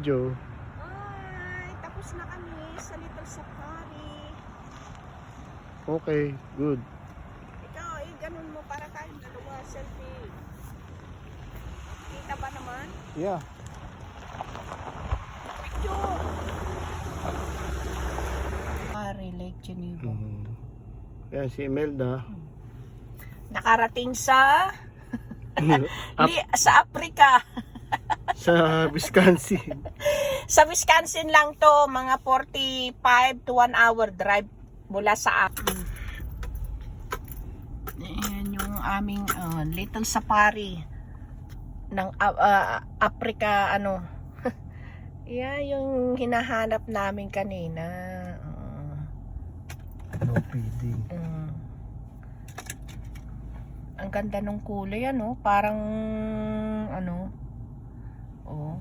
Joe. Ay, tapos na kami sa Little Safari. Okay, good. Ikaw, ganun mo para tayong dalawa, selfie. Kita ba naman? Yeah. Picture! Safari, Lake Geneva. Yan si Imelda. Nakarating sa sa Africa. Sa Wisconsin. Sa Wisconsin lang to, mga 45 to 1 hour drive mula sa akin. Ayan yung aming Little Safari ng Africa, ano. Yan yung hinahanap namin kanina. No feeding. Ang ganda ng kulay, ano, parang ano, oh.